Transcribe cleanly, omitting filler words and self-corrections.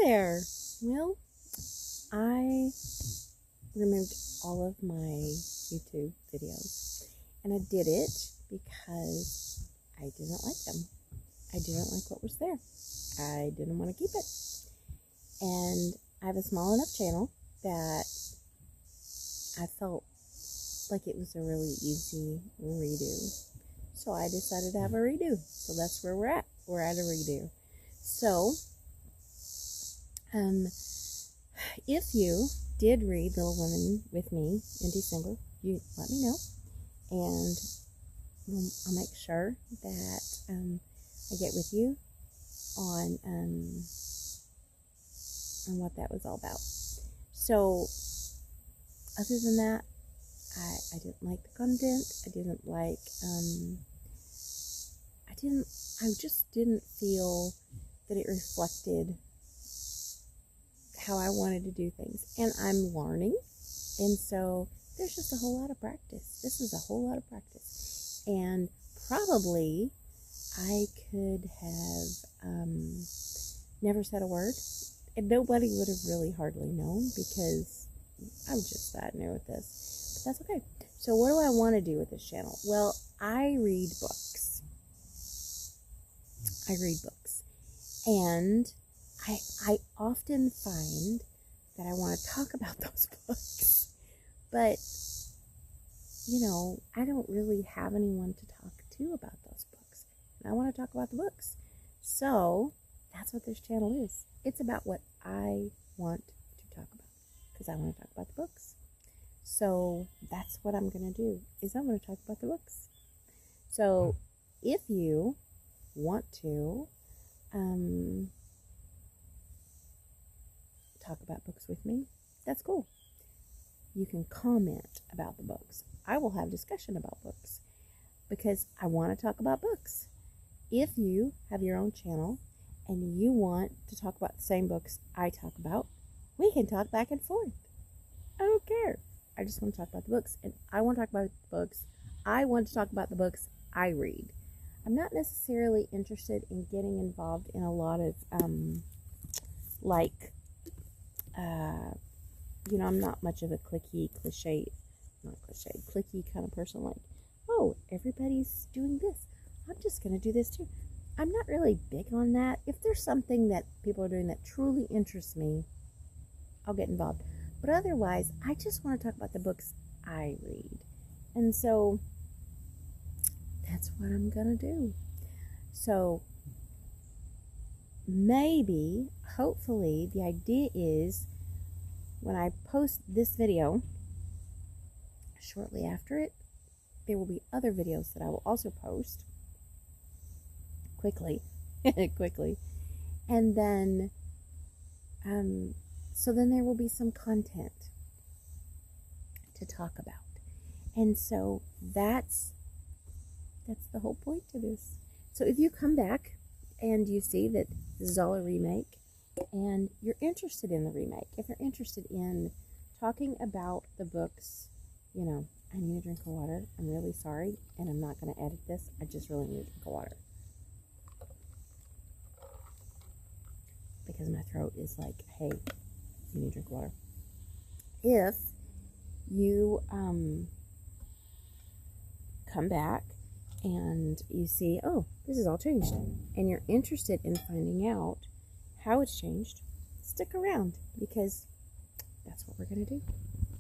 there. Well, I removed all of my YouTube videos, and I did it because I didn't like them. I didn't like what was there. I didn't want to keep it. And I have a small enough channel that I felt like it was a really easy redo. So I decided to have a redo. So that's where we're at. We're at a redo. So, if you did read Little Women with me in December, you let me know. And I'll make sure that I get with you on what that was all about. So, other than that, I didn't like the content. I just didn't feel that it reflected how I wanted to do things. And I'm learning. And so there's just a whole lot of practice. This is a whole lot of practice. And probably I could have never said a word. And nobody would have really hardly known because I'm just that new at this. But that's okay. So what do I want to do with this channel? Well, I read books. And I often find that I want to talk about those books. But, I don't really have anyone to talk to about those books. And I want to talk about the books. So that's what this channel is. It's about what I want to talk about. Because I want to talk about the books. So that's what I'm going to do, is I'm going to talk about the books. So if you want to talk about books with me, that's cool. You can comment about the books. I will have discussion about books because I want to talk about books. If you have your own channel and you want to talk about the same books I talk about, we can talk back and forth. I don't care. I just want to talk about the books, and I want to talk about the books. I want to talk about the books I read. I'm not necessarily interested in getting involved in a lot of, I'm not much of a clicky kind of person, like, oh, everybody's doing this, I'm just going to do this too. I'm not really big on that. If there's something that people are doing that truly interests me, I'll get involved. But otherwise, I just want to talk about the books I read. And so that's what I'm going to do. So maybe, hopefully, the idea is when I post this video, shortly after it, there will be other videos that I will also post quickly. And then, so then there will be some content to talk about. And so that's the whole point to this. So if you come back and you see that this is all a remake and you're interested in the remake, if you're interested in talking about the books, I need a drink of water. I'm really sorry, and I'm not going to edit this. I just really need a drink of water. Because my throat is like, hey, you need a drink of water. If you come back and you see, oh, this is all changed, and you're interested in finding out how it's changed, stick around, because that's what we're going to do.